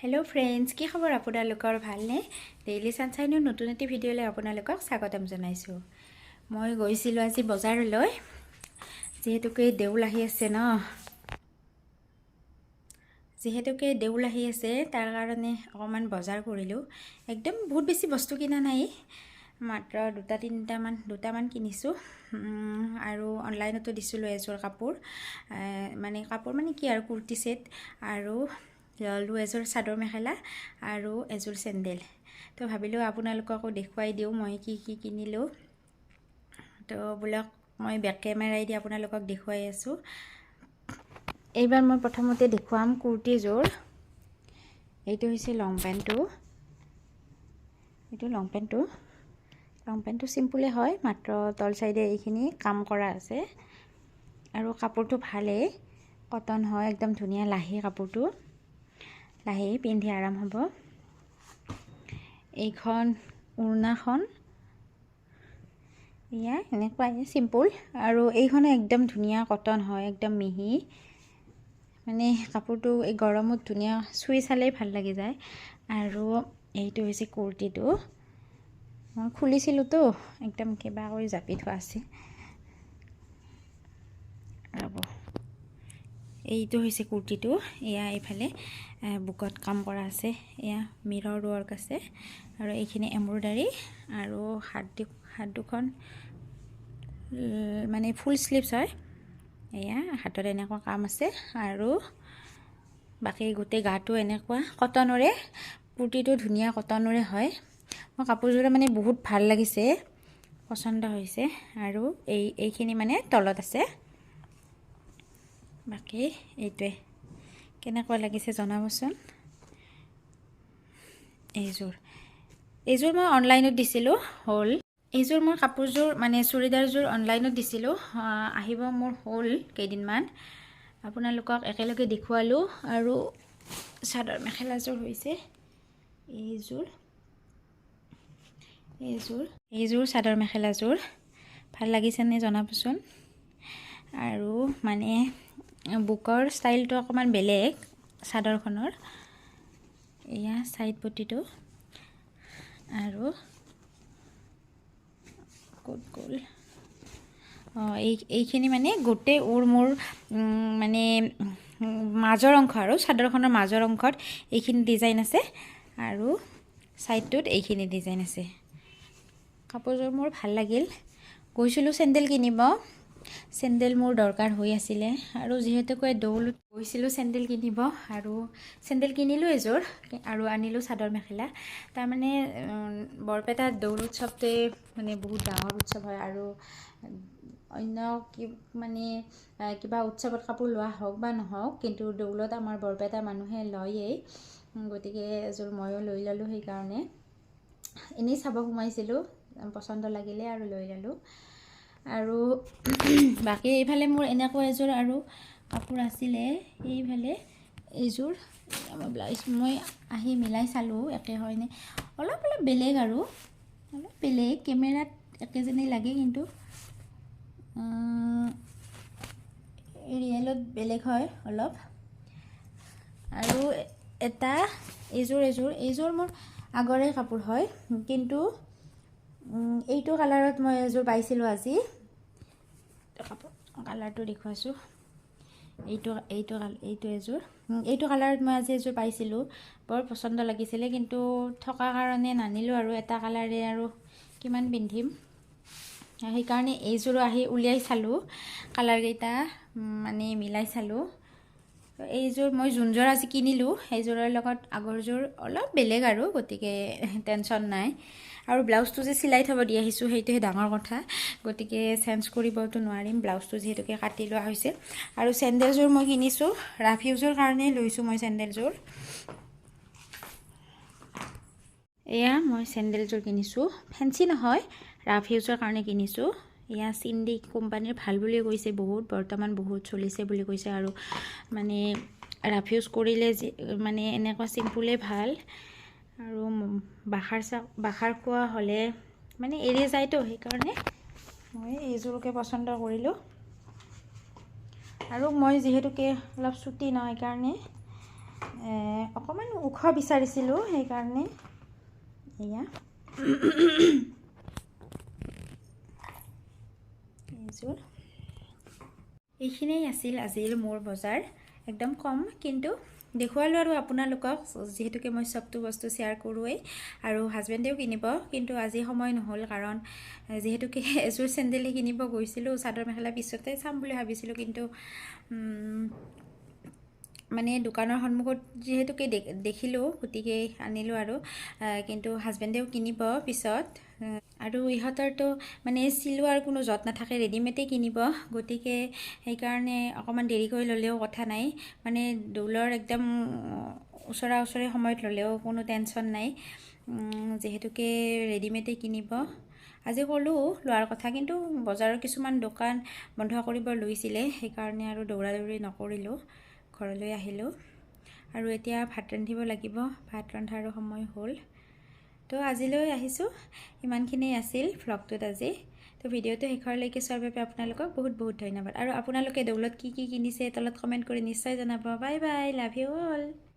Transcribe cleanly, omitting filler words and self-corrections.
hello friends কি খবৰ আপোনালোকৰ ভালনে ডেইলি সানশাইনৰ নতুন এটি ভিডিঅ'লৈ আপোনালোকক স্বাগতম জনাইছো মই গৈছিলো আজি বজাৰলৈ যেহেতুকে দেউল আহি আছে ন তাৰ কাৰণে অকমান বজাৰ কৰিলো একদম বহুত বেছি বস্তু কিনা নাই মাত্ৰ দুটামান কিনিছো আৰু অনলাইনতো দিছিলো এজোৰ কাপোৰ মানে কি আৰু কুৰ্তি সেট আৰু ললো এজোৰ চাদৰ মেখেলা আৰু এজোৰ চেন্ডেল তো ভাবিলো আপোনালোককো দেখুৱাই দিও মই কি কিনিলো তো ব্লগ মই বেক কেমেৰাই দি আপোনালোকক দেখুৱাই আছো এইবাৰ মই প্ৰথমতে দেখুৱাম কুৰ্তি জোৰ এইটো হৈছে লং পেন্টটো সিম্পলে হয় মাত্ৰ তল সাইডে এইখিনি কাম কৰা আছে আৰু কাপোৰটো ভালে কটন হয় একদম ধুনিয়া লাহি কাপোৰটো লাহি পিন্ধি আৰাম হ'ব এইখন উৰ্নাখন ইয়া এনেকুৱাই সিম্পল আৰু এইখন একদম ধুনিয়া কটন হয় একদম মিহি মানে কাপোৰটো এই গৰমত ধুনিয়া সুই চালে ভাল লাগি যায় আৰু এইটো হৈছে কুৰ্তিটো মই খুলিছিলো তো একদম কিবা কৰি জাপি থোৱা আছে এইটো হৈছে কুৰ্তিটো এয়া এইফালে বুকত কাম কৰা আছে এয়া মিৰৰ ওয়াৰ্ক আছে আৰু এইখিনি এমব্ৰয়ডাৰী আৰু হাত দুখন মানে ফুল স্লিভস হয় এয়া হাতত এনেকুৱা কাম আছে আৰু বাকি গোটে গাটো এনেকুৱা কটনৰে কুৰ্তিটো ধুনিয়া কটনৰে হয় মই কাপোৰজোৰ মানে বহুত ভাল লাগিছে পছন্দ হৈছে আৰু এইখিনি মানে তলত আছে বাকি এইটোৱে কেনেকুৱা লাগিছে জনাবচোন এইজোৰ মই অনলাইনত দিছিলো হল এইজোৰ মই কাপোৰজোৰ মানে চুৰিদাৰজোৰ অনলাইনত দিছিলো আহিব মোৰ হল কেইদিনমান আপোনালোকক একেলগে দেখুৱালো আৰু চাদৰ মেখেলাজোৰ হৈছে এইজোৰ চাদৰ মেখেলাজোৰ ভাল লাগিছে নে জনাবচোন আৰু মানে বুকৰ ষ্টাইলটো অকমান বেলেগ চাদৰখনৰ এয়া সাইড পটিটো আৰু গোল এইখিনি মানে গোটে মোৰ মানে মাজৰ অংশ আৰু চাদৰখনৰ মাজৰ অংশত এইখিনি ডিজাইন আছে আৰু সাইডটোত এইখিনি ডিজাইন আছে কাপোৰযোৰ মোৰ ভাল লাগিল গৈছিলো চেন্ডেল কিনিব চেন্ডেল মোৰ দৰকাৰ হৈ আছিল আৰু যেহেতুকে দৌলত গৈছিলো চেন্ডেল কিনিব আৰু চেন্ডেল কিনিলো এজোৰ আৰু আনিলো চাদৰ মেখেলা তাৰ মানে বৰপেটা দৌল উৎসৱতে মানে বহুত ডাঙৰ উৎসৱ হয় আৰু অন্য কি মানে কিবা উৎসৱত কাপোৰ লোৱা হোক বা নহওক কিন্তু দৌলত আমাৰ বৰপেটা মানুহে লয়েই গতিকে এজোৰ ময়ো লৈ ললো সেই কাৰণে এনেই চাব সোমাইছিলো পছন্দ লাগিলে আৰু লৈ ললো আৰু বাকি এইফালে মোৰ এনেকুৱা এজোৰ আৰু কাপোৰ আছিলে এইফালে এইজোৰ ব্লাউজ মই আহি মিলাই চালো একে হয়নে অলপ বেলেগ আৰু অলপ বেলেগ কেমেৰাত একেজেনেই লাগে কিন্তু ৰিয়েলত বেলেগ হয় অলপ আৰু এটা এইজোৰ মোৰ আগৰে কাপোৰ হয় কিন্তু এইটো কালাৰত মই এজোৰ পাইছিলো আজি কালাৰটো দেখুৱাছো এইটো এজোৰ এইটো কালাৰত মই আজি এজোৰ পাইছিলো বৰ পছন্দ লাগিছিলে কিন্তু থকা কাৰণে নানিলো আৰু এটা কালাৰে আৰু কিমান পিন্ধিম সেই কাৰণে এইজোৰো আহি উলিয়াই চালো কালাৰ কেইটা মানে মিলাই চালো এইজোৰ মই জোনজোৰ আজি কিনিলো এইজোৰৰ লগত আগৰজোৰ অলপ বেলেগ আৰু গতিকে টেনচন নাই আৰু ব্লাউজটো যে সিলাই থব দি আহিছো হেইটোহে ডাঙৰ কথা গতিকে চেঞ্জ কৰিবটো নোৱাৰিম ব্লাউজটো যেহেতুকে কাটি লোৱা হৈছে আৰু চেন্ডেলজোৰ মই কিনিছো ৰাফ ইউজৰ কাৰণে লৈছো মই চেন্ডেলজোৰ এয়া মই চেন্ডেলজোৰ কিনিছো ফেন্সি নহয় ৰাফ ইউজৰ কাৰণে কিনিছো এয়া সিন্ডি কোম্পানীৰ ভাল বুলি কৈছে বহুত বৰ্তমান বহুত চলিছে বুলি কৈছে আৰু মানে ৰাফ ইউজ কৰিলে মানে এনেকুৱা সিম্পলে ভাল আৰু বাখাৰ খোৱা হলে মানে এৰি যায়তো সেই কাৰণে মই এইজোৰকে পছন্দ কৰিলো আৰু মই যেহেতুকে অলপ ছুটি নহয় কাৰণে অকমান ওখ বিচাৰিছিলোঁ সেইকাৰণে এয়া এইযোৰ এইখিনিয়ে আছিল আজিৰ মোৰ বজাৰ একদম কম কিন্তু দেখুৱালোঁ আৰু আপোনালোকক যিহেতুকে মই চবটো বস্তু শ্বেয়াৰ কৰোঁৱেই আৰু হাজবেণ্ডেও কিনিব কিন্তু আজি সময় নহ'ল কাৰণ যিহেতুকে এযোৰ চেণ্ডেলহে কিনিব গৈছিলোঁ চাদৰ মেখেলা পিছতে চাম বুলি ভাবিছিলোঁ কিন্তু মানে দোকানৰ সন্মুখত যিহেতুকে দেখিলোঁ গতিকে আনিলোঁ আৰু কিন্তু হাজবেণ্ডেও কিনিব পিছত আৰু ইহঁতৰতো মানে চিলোৱাৰ কোনো যত্ন নাথাকে ৰেডিমেডেই কিনিব গতিকে সেইকাৰণে অকণমান দেৰিকৈ ল'লেও কথা নাই মানে দৌলৰ একদম ওচৰা ওচৰি সময়ত ল'লেও কোনো টেনশ্যন নাই যিহেতুকে ৰেডিমেডেই কিনিব আজি ক'লোঁ লোৱাৰ কথা কিন্তু বজাৰৰ কিছুমান দোকান বন্ধ কৰিব লৈছিলে সেইকাৰণে আৰু দৌৰা দৌৰি নকৰিলোঁ ঘৰলৈ আহিলোঁ আৰু এতিয়া ভাত ৰান্ধিব লাগিব ভাত ৰন্ধাৰো সময় হ'ল তো আজিলৈ আহিছোঁ ইমানখিনিয়ে আছিল ভ্লগটোত আজি তো ভিডিঅ'টো শেষৰলৈকে চোৱাৰ বাবে আপোনালোকক বহুত বহুত ধন্যবাদ আৰু আপোনালোকে দৌলত কি কি কিনিছে তলত কমেণ্ট কৰি নিশ্চয় জনাব bye bye love you all